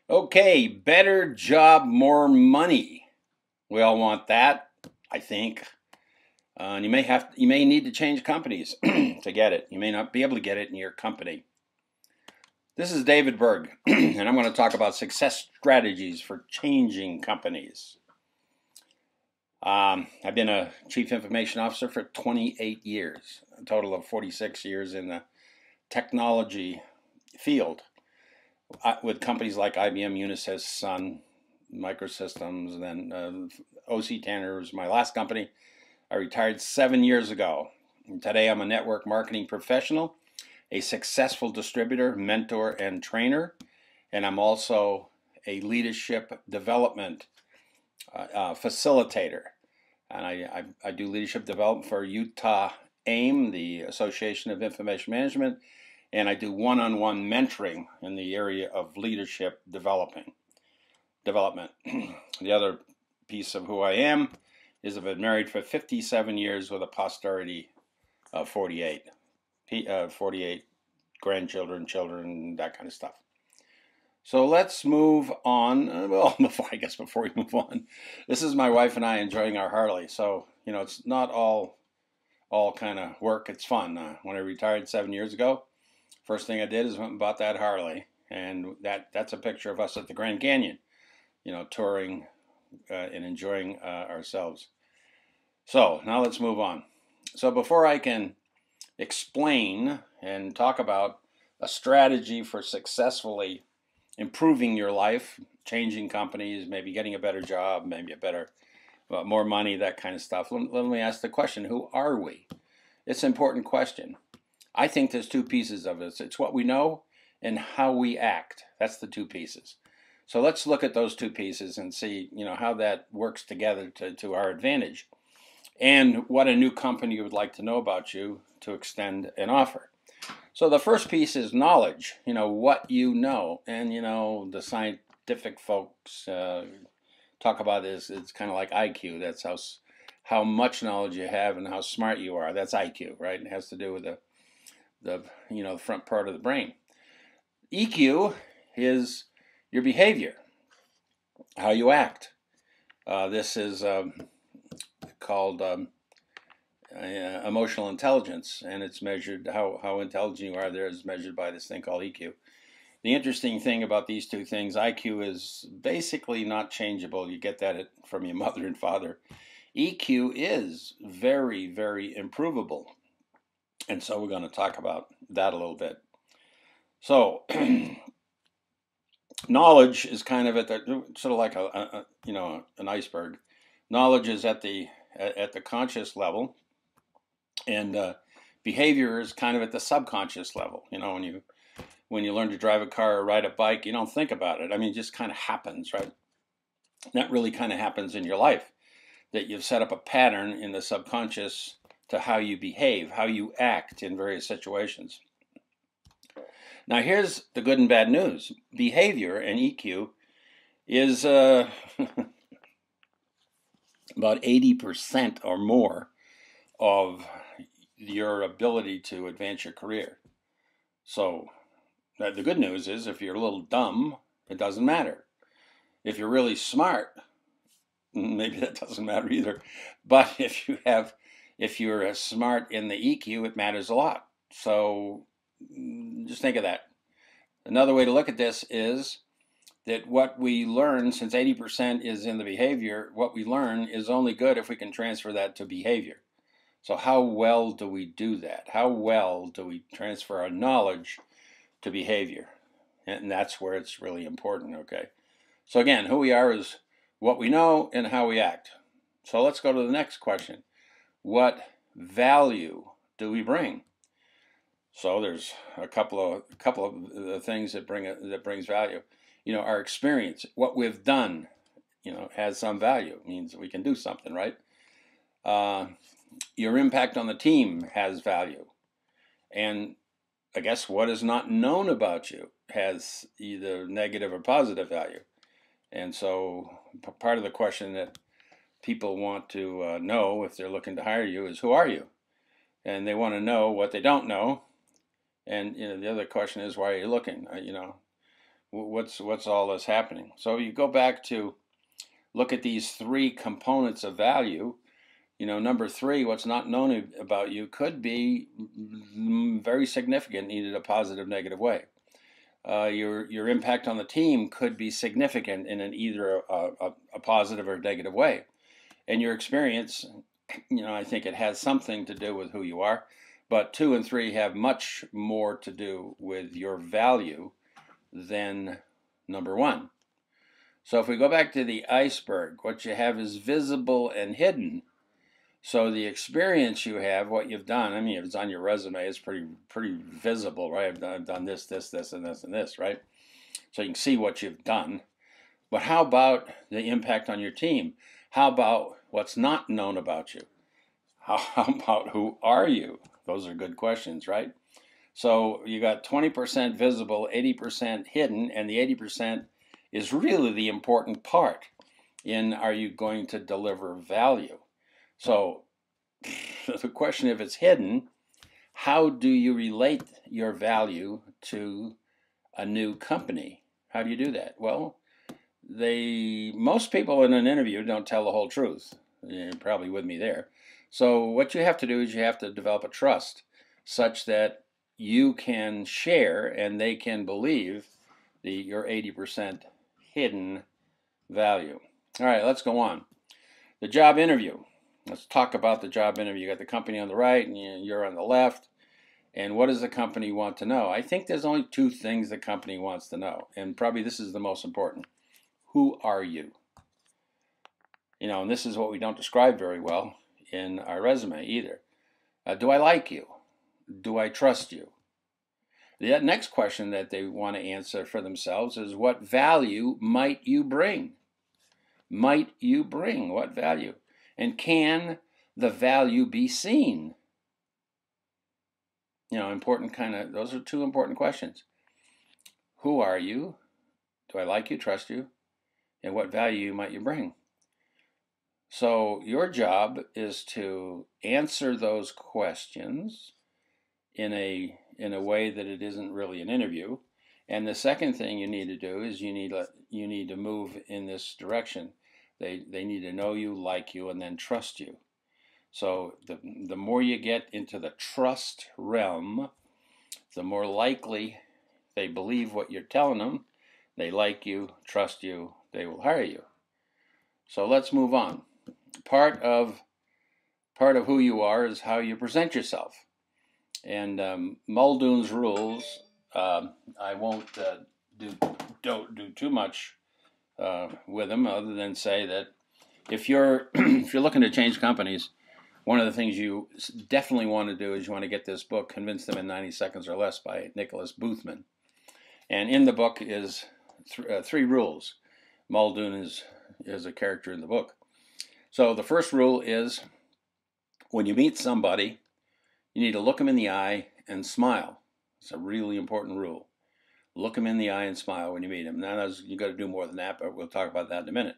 Okay, better job, more money. We all want that, I think. And you may need to change companies to get it. You may not be able to get it in your company. This is David Berg, and I'm going to talk about success strategies for changing companies. I've been a chief information officer for 28 years, a total of 46 years in the technology field, with companies like IBM, Unisys, Sun, Microsystems, and then OC Tanner was my last company. I retired 7 years ago. And today I'm a network marketing professional, a successful distributor, mentor, and trainer, and I'm also a leadership development facilitator. And I do leadership development for Utah AIM, the Association of Information Management, and I do one-on-one mentoring in the area of leadership development. The other piece of who I am is I've been married for 57 years with a posterity of 48 grandchildren, children, that kind of stuff. So let's move on. Well, before we move on, this is my wife and I enjoying our Harley. So, it's not all kind of work. It's fun. When I retired 7 years ago, first thing I did is went and bought that Harley. And that's a picture of us at the Grand Canyon, touring and enjoying ourselves. So now let's move on. So before I can explain and talk about a strategy for successfully improving your life, changing companies, maybe getting a better job, maybe more money, that kind of stuff, let me ask the question, who are we? It's an important question. I think there's two pieces of this. It's what we know and how we act. That's the two pieces. So let's look at those two pieces and see, how that works together to our advantage, and what a new company would like to know about you to extend an offer. So the first piece is knowledge, what you know. And, the scientific folks talk about this. It's kind of like IQ. That's how much knowledge you have and how smart you are. That's IQ, right? It has to do with the front part of the brain. EQ is your behavior, how you act. This is called emotional intelligence, and it's measured, how intelligent you are there is measured by this thing called EQ. The interesting thing about these two things, IQ is basically not changeable. You get that from your mother and father. EQ is very, very improvable. And so we're going to talk about that a little bit. So knowledge is kind of at the sort of like an iceberg. Knowledge is at the conscious level, and behavior is kind of at the subconscious level. When you learn to drive a car or ride a bike, you don't think about it. I mean, it just kind of happens, right? That really kind of happens in your life, that you've set up a pattern in the subconscious to how you behave, how you act in various situations. Now, here's the good and bad news. Behavior and EQ is about 80% or more of your ability to advance your career. So the good news is, if you're a little dumb, it doesn't matter. If you're really smart, maybe that doesn't matter either. But if you're smart in the EQ, it matters a lot. So just think of that. Another way to look at this is that what we learn, since 80% is in the behavior, what we learn is only good if we can transfer that to behavior. So how well do we do that? How well do we transfer our knowledge to behavior? And that's where it's really important, okay? So again, who we are is what we know and how we act. So let's go to the next question. What value do we bring? So there's a couple of things that brings value. Our experience, what we've done, has some value. It means we can do something, right? Your impact on the team has value. And I guess what is not known about you has either negative or positive value. And so part of the question that people want to know if they're looking to hire you is, who are you? And they want to know what they don't know. And the other question is, why are you looking? what's all this happening? So you go back to look at these three components of value. Number three, what's not known about you could be very significant, either a positive, negative way. Your impact on the team could be significant in either a positive or negative way. And your experience, I think it has something to do with who you are. But 2 and 3 have much more to do with your value than number 1. So if we go back to the iceberg, what you have is visible and hidden. So the experience you have, what you've done, if it's on your resume, it's pretty visible, right? I've done this, this, this, and this, and this, right? So you can see what you've done. But how about the impact on your team? How about what's not known about you? How about who are you? Those are good questions, right? So you got 20% visible, 80% hidden, and the 80% is really the important part in, are you going to deliver value? So the question, if it's hidden, how do you relate your value to a new company? How do you do that? Well, most people in an interview don't tell the whole truth. You're probably with me there. So what you have to do is you have to develop a trust such that you can share and they can believe your 80% hidden value. All right, let's go on. The job interview. Let's talk about the job interview. You got the company on the right and you're on the left. And what does the company want to know? I think there's only 2 things the company wants to know. And probably this is the most important. Who are you? And this is what we don't describe very well in our resume either. Do I like you? Do I trust you? The next question that they want to answer for themselves is, what value might you bring? Might you bring? What value? And can the value be seen? Those are 2 important questions. Who are you? Do I like you, trust you? And what value might you bring? So your job is to answer those questions in a way that it isn't really an interview. And the second thing you need to do is you need to move in this direction. They need to know you, like you, and then trust you. So the more you get into the trust realm, the more likely they believe what you're telling them. They like you, trust you, they will hire you. So let's move on. Part of who you are is how you present yourself. And Muldoon's rules, I won't don't do too much with them, other than say that if you're looking to change companies, one of the things you definitely want to do is you want to get this book, Convince Them in 90 Seconds or Less, by Nicholas Boothman. And in the book is 3 rules. Muldoon is a character in the book. So the first rule is, when you meet somebody, you need to look them in the eye and smile. It's a really important rule. Look them in the eye and smile when you meet them. Now, you've got to do more than that, but we'll talk about that in a minute.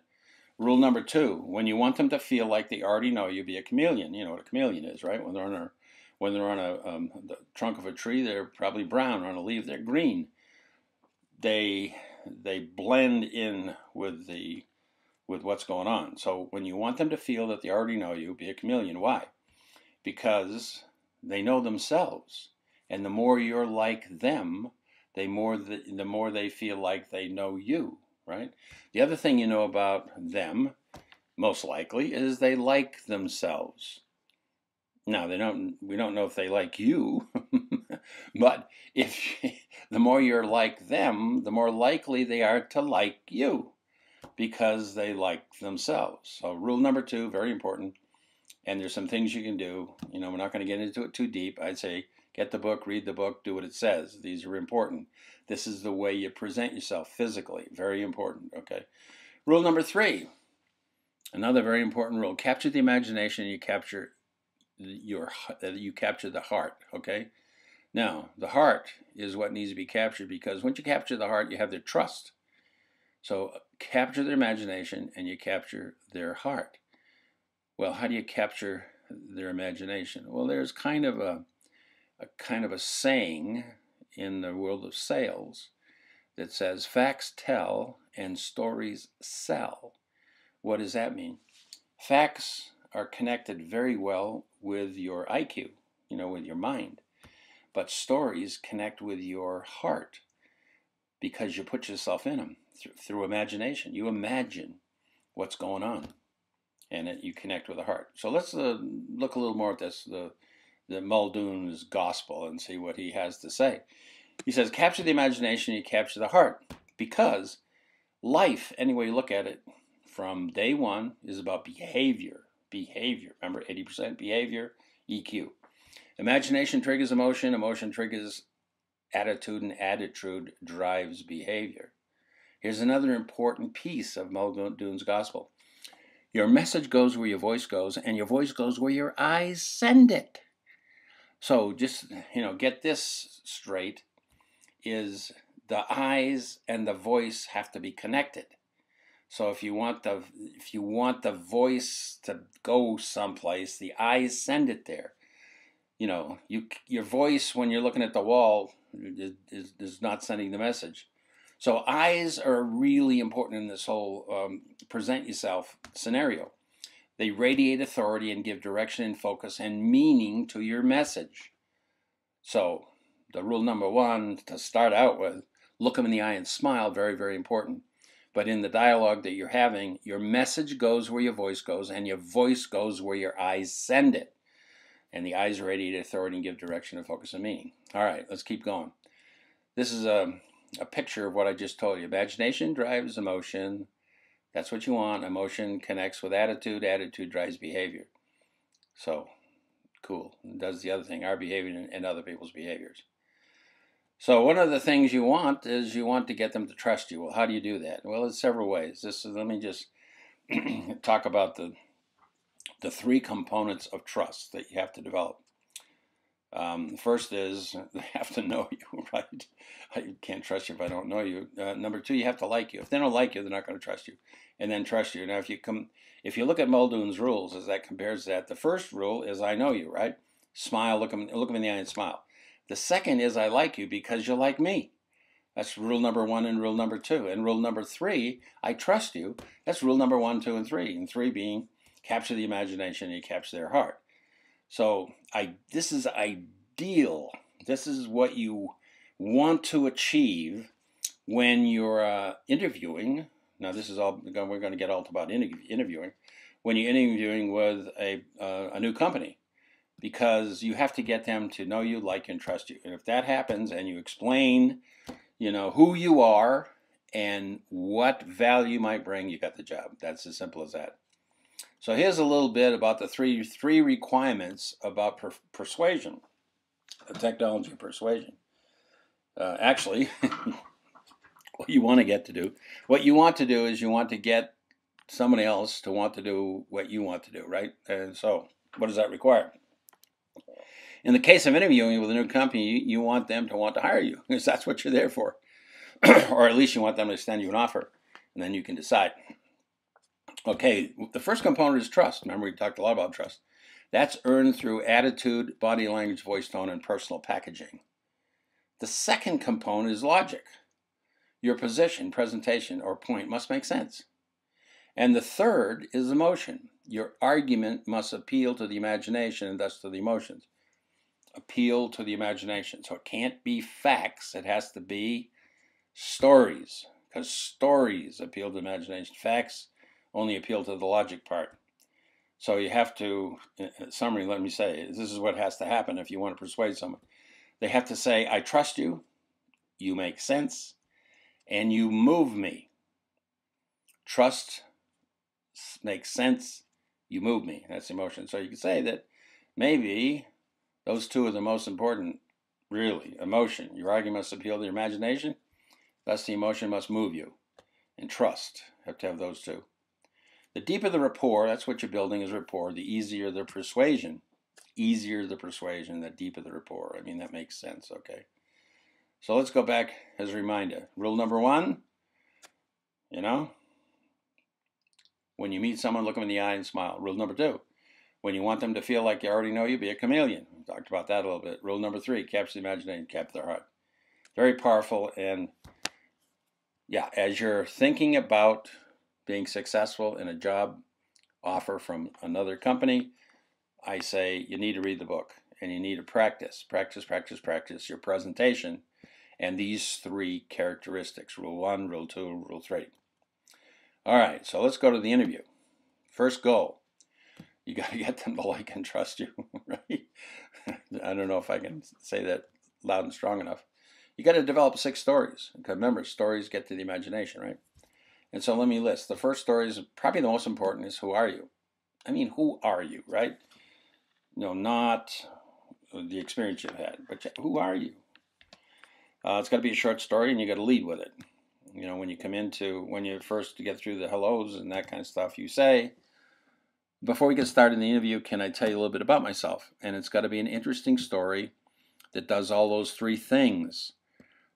Rule number 2, when you want them to feel like they already know you, be a chameleon. You know what a chameleon is, right? When they're on the trunk of a tree, they're probably brown. On a leaf, they're green. They blend in with what's going on. So when you want them to feel that they already know you, be a chameleon. Why? Because they know themselves, and the more you're like them, the more they feel like they know you, right? The other thing you know about them, most likely, is they like themselves. Now, we don't know if they like you, but the more you're like them, the more likely they are to like you, because they like themselves. So rule number 2, very important. And there's some things you can do. We're not going to get into it too deep. I'd say get the book, read the book, do what it says. These are important. This is the way you present yourself physically. Very important, okay? Rule number 3, another very important rule. Capture the imagination, you capture the heart, okay? Now, the heart is what needs to be captured, because once you capture the heart, you have their trust. So capture their imagination and you capture their heart. Well, how do you capture their imagination? Well, there's kind of a saying in the world of sales that says facts tell and stories sell. What does that mean? Facts are connected very well with your IQ, with your mind. But stories connect with your heart because you put yourself in them through imagination. You imagine what's going on, and you connect with the heart. So let's look a little more at this, the Muldoon's gospel, and see what he has to say. He says, capture the imagination, you capture the heart. Because life, any way you look at it, from day one, is about behavior. Behavior. Remember, 80% behavior, EQ. Imagination triggers emotion. Emotion triggers attitude, and attitude drives behavior. Here's another important piece of Muldoon's gospel. Your message goes where your voice goes, and your voice goes where your eyes send it. So just, get this straight, is the eyes and the voice have to be connected. So if you want the voice to go someplace, the eyes send it there. Your voice, when you're looking at the wall, is not sending the message. So eyes are really important in this whole present yourself scenario. They radiate authority and give direction and focus and meaning to your message. So the rule number one to start out with, look them in the eye and smile, very, very important. But in the dialogue that you're having, your message goes where your voice goes, and your voice goes where your eyes send it. And the eyes radiate authority and give direction and focus and meaning. All right, let's keep going. This is a picture of what I just told you. Imagination drives emotion. That's what you want. Emotion connects with attitude. Attitude drives behavior. So, cool. It does the other thing, our behavior and other people's behaviors. So one of the things you want is you want to get them to trust you. Well, how do you do that? Well, there's several ways. Let me just talk about the three components of trust that you have to develop. First is they have to know you, right? I can't trust you if I don't know you. Number two, you have to like you. If they don't like you, they're not going to trust you, and then trust you. Now, if you look at Muldoon's rules, as that compares that, the first rule is I know you, right? Smile, look them in the eye and smile. The second is I like you because you like me. That's rule number one and rule number two. And rule number three, I trust you. That's rule number 1, 2, and 3. And 3 being capture the imagination and you capture their heart. So this is ideal. This is what you want to achieve when you're interviewing. Now this is all, we're going to get all about interviewing. When you're interviewing with a new company. Because you have to get them to know you, like you, and trust you. And if that happens and you explain, who you are and what value you might bring, you got the job. That's as simple as that. So here's a little bit about the three requirements about persuasion, the technology of persuasion. Actually, what you want to do is you want to get somebody else to want to do what you want to do, right? And so what does that require? In the case of interviewing with a new company, you want them to want to hire you because that's what you're there for. Or at least you want them to extend you an offer, and then you can decide. Okay, the first component is trust. Remember, we talked a lot about trust. That's earned through attitude, body language, voice tone, and personal packaging. The second component is logic. Your position, presentation, or point must make sense. And the third is emotion. Your argument must appeal to the imagination and thus to the emotions. Appeal to the imagination. So it can't be facts. It has to be stories, because stories appeal to the imagination. Facts only appeal to the logic part. So you have to, in summary, let me say, this is what has to happen if you want to persuade someone. They have to say, I trust you, you make sense, and you move me. Trust makes sense, you move me. That's emotion. So you can say that maybe those two are the most important, really. Emotion. Your argument must appeal to your imagination. Thus, the emotion must move you. And trust. You have to have those two. The deeper the rapport, that's what you're building is rapport, the easier the persuasion. Easier the persuasion, the deeper the rapport. I mean, that makes sense, okay? So let's go back as a reminder. Rule number 1, when you meet someone, look them in the eye and smile. Rule number 2, when you want them to feel like you already know you, be a chameleon. We talked about that a little bit. Rule number 3, capture the imagination, capture their heart. Very powerful, and Yeah, as you're thinking about being successful in a job offer from another company, I say you need to read the book and you need to practice your presentation and these 3 characteristics: rule 1, rule 2, rule 3. All right, so let's go to the interview. First goal, you got to get them to like and trust you, right? I don't know if I can say that loud and strong enough. You got to develop 6 stories. Because remember, stories get to the imagination, right? And so let me list. The first story is probably the most important, is who are you? I mean, who are you, right? No, not the experience you've had, but who are you? It's got to be a short story, and you got to lead with it. You know, when you first get through the hellos and that kind of stuff, you say, before we get started in the interview, can I tell you a little bit about myself? And it's got to be an interesting story that does all those 3 things,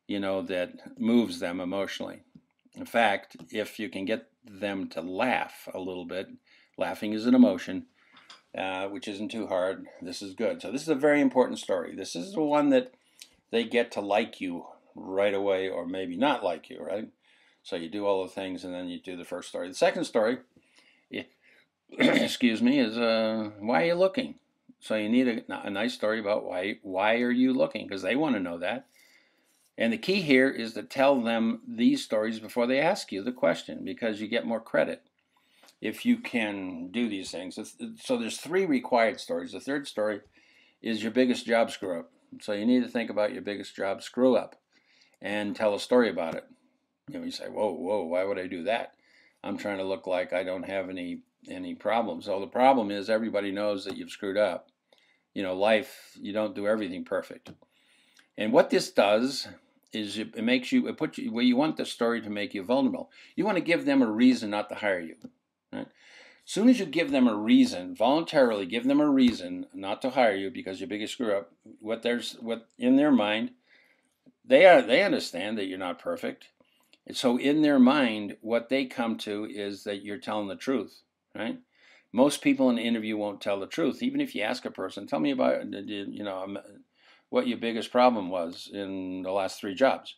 that moves them emotionally. In fact, if you can get them to laugh a little bit, laughing is an emotion, which isn't too hard, this is good. So this is a very important story. This is the one that they get to like you right away, or maybe not like you, right? So you do all the things and then you do the first story. The second story, excuse me, is why are you looking? So you need a nice story about why are you looking, because they want to know that. And the key here is to tell them these stories before they ask you the question, because you get more credit if you can do these things. So there's 3 required stories. The third story is your biggest job screw up. So you need to think about your biggest job screw up and tell a story about it. You say, whoa, why would I do that? I'm trying to look like I don't have any problems. So the problem is everybody knows that you've screwed up. Life, you don't do everything perfect. And what this does is it puts you where you want the story to make you vulnerable. You want to give them a reason not to hire you. Right? As soon as you give them a reason, voluntarily give them a reason not to hire you because your biggest screw up, what in their mind, they understand that you're not perfect. And so in their mind, what they come to is that you're telling the truth, right? Most people in an interview won't tell the truth. Even if you ask a person, tell me about, what your biggest problem was in the last 3 jobs.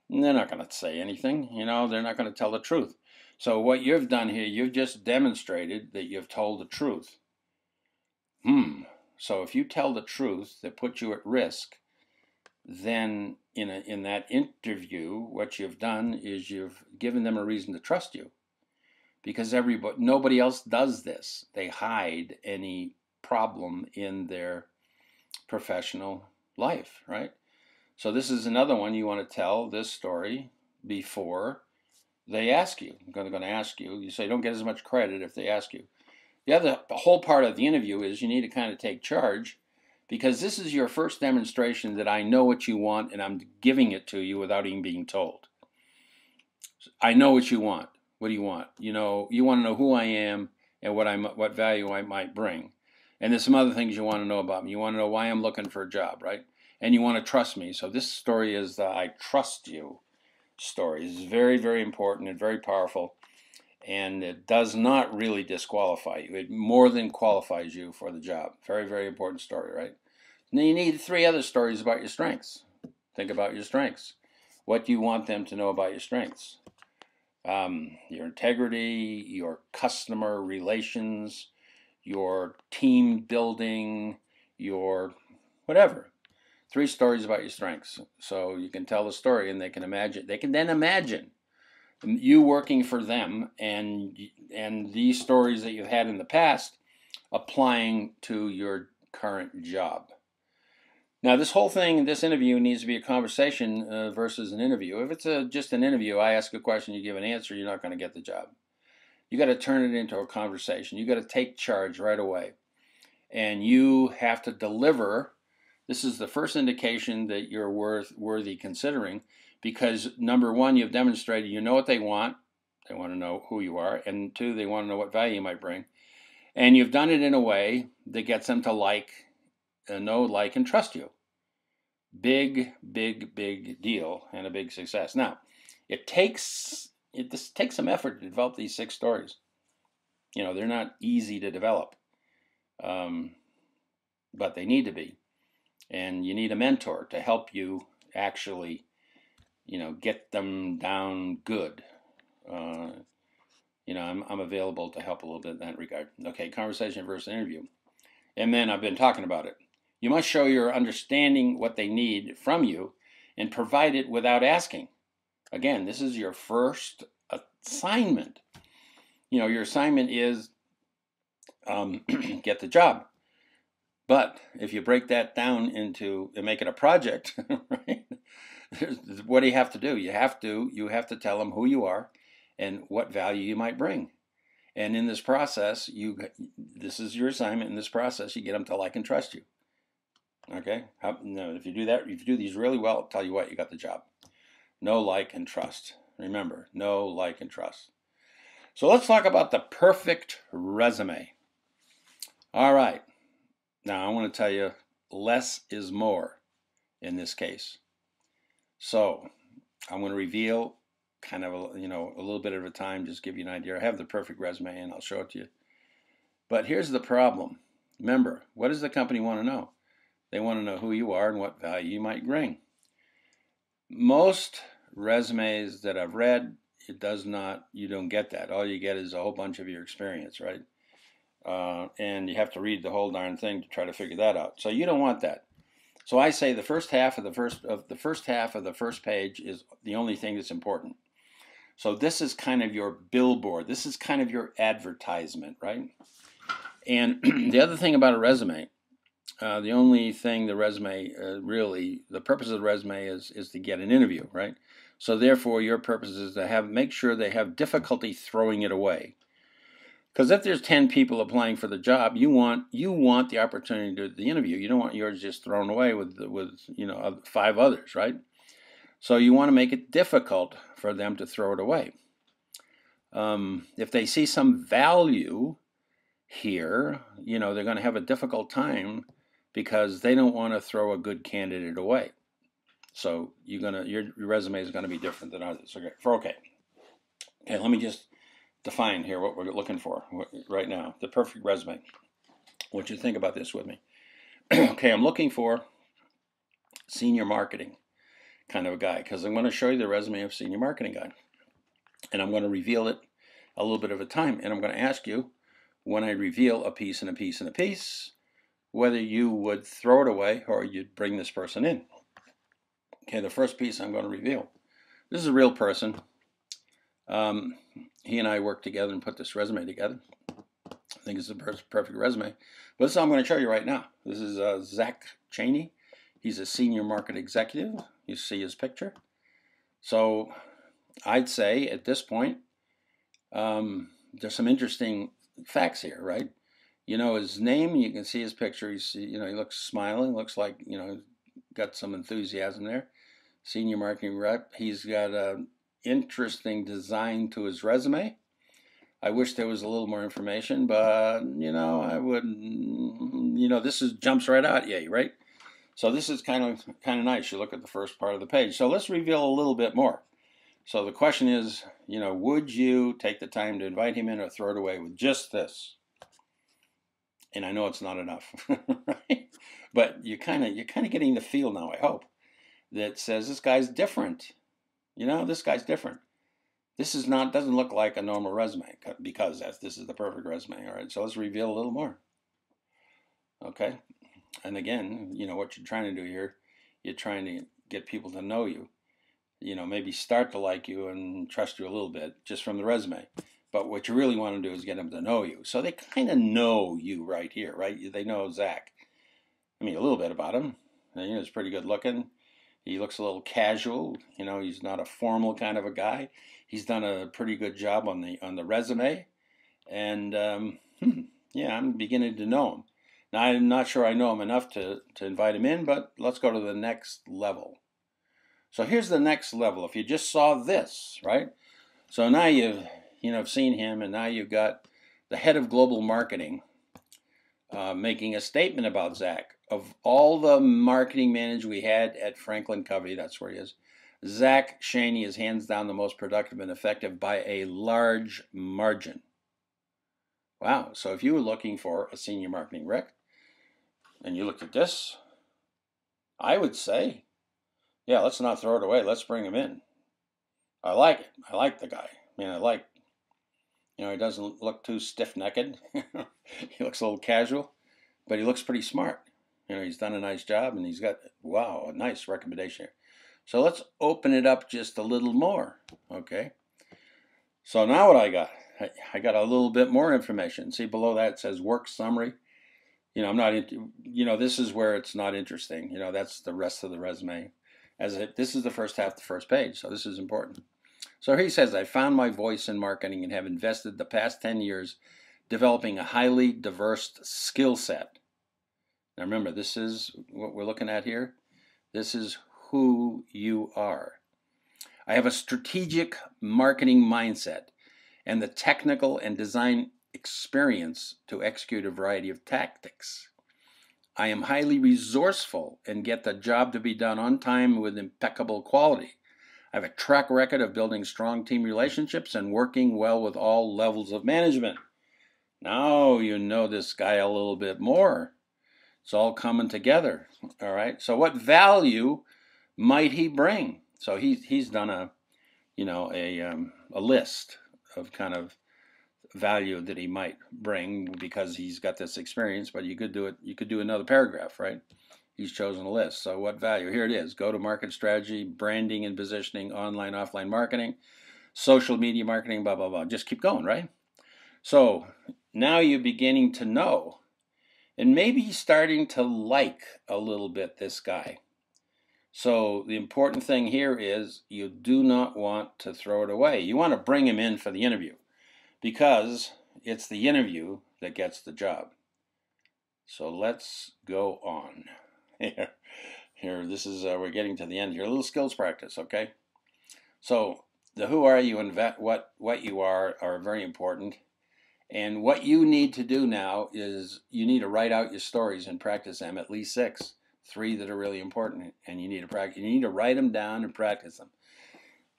And they're not going to say anything, they're not going to tell the truth. So what you've done here, you've just demonstrated that you've told the truth. So if you tell the truth that puts you at risk, then in that interview, what you've done is you've given them a reason to trust you. Because nobody else does this. They hide any problem in their professional life, right? So this is another one you want to tell this story before they ask you. I'm going to ask you. You say don't get as much credit if they ask you. The whole part of the interview is you need to kind of take charge, because this is your first demonstration that I know what you want and I'm giving it to you without even being told. I know what you want. What do you want? You want to know who I am and what value I might bring. And there's some other things you want to know about me. You want to know why I'm looking for a job, right? And you want to trust me. So this story is the I trust you story. It's very, very important and very powerful. And it does not really disqualify you. It more than qualifies you for the job. Very, very important story, right? And then you need 3 other stories about your strengths. Think about your strengths. What do you want them to know about your strengths? Your integrity, your customer relations, your team building, your whatever. 3 stories about your strengths. So you can tell the story and they can then imagine you working for them and these stories that you've had in the past applying to your current job. Now, this whole thing, this interview needs to be a conversation versus an interview. If it's just an interview, I ask a question, you give an answer, you're not going to get the job. You got to turn it into a conversation. You got to take charge right away. And you have to deliver. This is the first indication that you're worthy considering, because number 1, you've demonstrated you know what they want. They want to know who you are. And 2, they want to know what value you might bring. And you've done it in a way that gets them to know, like, and trust you. Big, big, big deal and a big success. Now, this takes some effort to develop these 6 stories. They're not easy to develop, but they need to be. And you need a mentor to help you actually get them down good. I'm available to help a little bit in that regard. Okay, conversation versus interview. And then I've been talking about it. You must show your understanding what they need from you and provide it without asking. Again, this is your first assignment. Your assignment is get the job. But if you break that down into and make it a project, right? What do you have to do? You have to tell them who you are and what value you might bring. And in this process, this is your assignment. In this process, you get them to like and trust you. Okay? If you do that, if you do these really well, I'll tell you what, you got the job. Know, like, and trust. Remember, know, like, and trust. So let's talk about the perfect resume. All right. Now, I want to tell you, less is more in this case. So I'm going to reveal kind of a little bit at a time, just give you an idea. I have the perfect resume and I'll show it to you. But here's the problem. Remember, what does the company want to know? They want to know who you are and what value you might bring. Most resumes that I've read, you don't get that. All you get is a whole bunch of your experience, right? And you have to read the whole darn thing to try to figure that out. So you don't want that. So I say the first half of the first page is the only thing that's important. So this is kind of your billboard. This is kind of your advertisement, right? And the other thing about a resume, the only thing the purpose of the resume is to get an interview, right? So therefore, your purpose is to make sure they have difficulty throwing it away. Because if there's 10 people applying for the job, you want the opportunity to do the interview. You don't want yours just thrown away with 5 others, right? So you want to make it difficult for them to throw it away. If they see some value here, they're going to have a difficult time because they don't want to throw a good candidate away. So your resume is going to be different than others. Okay, let me just define here what we're looking for right now. The perfect resume. I want you to think about this with me. Okay, I'm looking for senior marketing kind of a guy because I'm going to show you the resume of senior marketing guy. And I'm going to reveal it a little bit of a time. And I'm going to ask you, when I reveal a piece and a piece and a piece, whether you would throw it away or you'd bring this person in. Okay, the first piece I'm going to reveal. This is a real person. He and I worked together and put this resume together. I think it's the perfect resume. But this is what I'm going to show you right now. This is Zach Cheney. He's a senior market executive. You see his picture. So I'd say at this point, there's some interesting facts here, right? His name, you can see his picture. He looks smiling, looks like, got some enthusiasm there. Senior marketing rep. He's got an interesting design to his resume. I wish there was a little more information, but, I wouldn't, this jumps right out at you, right? So this is kind of nice. You look at the first part of the page. So let's reveal a little bit more. So the question is, would you take the time to invite him in or throw it away with just this? And I know it's not enough, right? But you're kind of getting the feel now, I hope, that says this guy's different. This guy's different. This doesn't look like a normal resume because this is the perfect resume. All right, so let's reveal a little more. Okay, and again, what you're trying to do here, you're trying to get people to know you. Maybe start to like you and trust you a little bit just from the resume. But what you really want to do is get them to know you. So they kind of know you right here, right? They know Zach. A little bit about him. He's pretty good looking. He looks a little casual. He's not a formal kind of a guy. He's done a pretty good job on the resume. And I'm beginning to know him. Now, I'm not sure I know him enough to invite him in, but let's go to the next level. So here's the next level. If you just saw this, right? So now you've seen him, and now you've got the head of global marketing making a statement about Zach. Of all the marketing managers we had at Franklin Covey, that's where he is, Zach Cheney is hands down the most productive and effective by a large margin. Wow. So if you were looking for a senior marketing rec, and you looked at this, I would say Yeah, let's not throw it away. Let's bring him in. I like it. I like the guy. I mean, he doesn't look too stiff-necked. He looks a little casual, but he looks pretty smart. He's done a nice job, and he's got, wow, a nice recommendation here. So let's open it up just a little more, okay? So now what I got? I got a little bit more information. See below that it says work summary. I'm not into, this is where it's not interesting. That's the rest of the resume. This is the first half, the first page, so this is important. So he says, I found my voice in marketing and have invested the past 10 years developing a highly diverse skill set. Now remember, this is what we're looking at here. This is who you are. I have a strategic marketing mindset and the technical and design experience to execute a variety of tactics. I am highly resourceful and get the job to be done on time with impeccable quality. I have a track record of building strong team relationships and working well with all levels of management. Now you know this guy a little bit more. It's all coming together. All right. So what value might he bring? So he's done a list of kind of value that he might bring because he's got this experience. But you could do it. You could do another paragraph, right? He's chosen a list. So what value? Here it is. Go-to-market strategy, branding and positioning, online, offline marketing, social media marketing, blah, blah, blah. Just keep going, right? So now you're beginning to know, and maybe starting to like a little bit this guy. So the important thing here is you do not want to throw it away. You want to bring him in for the interview because it's the interview that gets the job. So let's go on. Here, this is we're getting to the end here. A little skills practice, okay? So the who are you and what you are very important. And what you need to do now is you need to write out your stories and practice them, at least 6, 3 that are really important, and you need to practice. You need to write them down and practice them.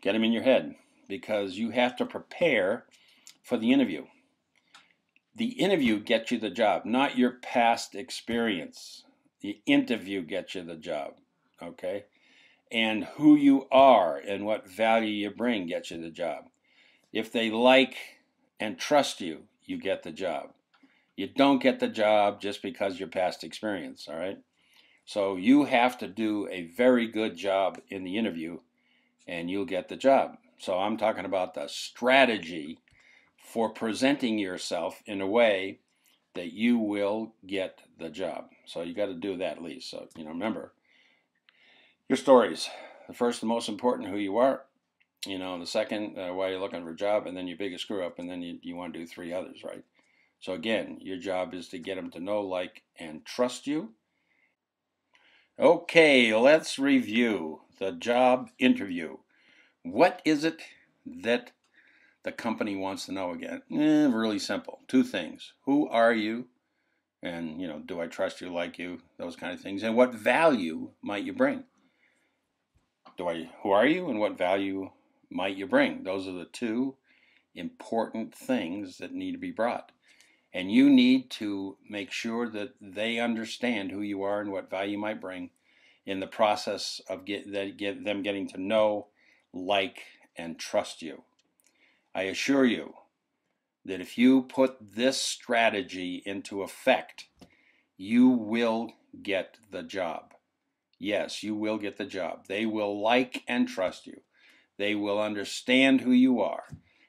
Get them in your head because you have to prepare for the interview. The interview gets you the job, not your past experience. The interview gets you the job, okay? And who you are and what value you bring gets you the job. If they like and trust you, you get the job. You don't get the job just because your past experience, all right? So you have to do a very good job in the interview and you'll get the job. So I'm talking about the strategy for presenting yourself in a way that you will get the job. So you got to do that at least. So, remember, your stories. The first, the most important, who you are. The second, why you're looking for a job, and then your biggest screw up, and then you want to do 3 others, right? So again, your job is to get them to know, like, and trust you. Okay, let's review the job interview. What is it that the company wants to know again? Really simple. 2 things. Who are you? And, do I trust you, like you? Those kind of things. And what value might you bring? Who are you and what value might you bring? Those are the 2 important things that need to be brought. And you need to make sure that they understand who you are and what value you might bring in the process of them getting to know, like, and trust you. I assure you that if you put this strategy into effect, you will get the job. Yes, you will get the job. They will like and trust you. They will understand who you are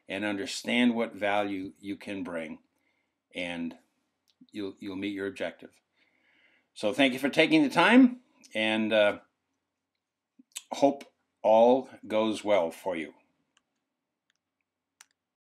and understand what value you can bring, and you'll meet your objective. So thank you for taking the time, and hope all goes well for you.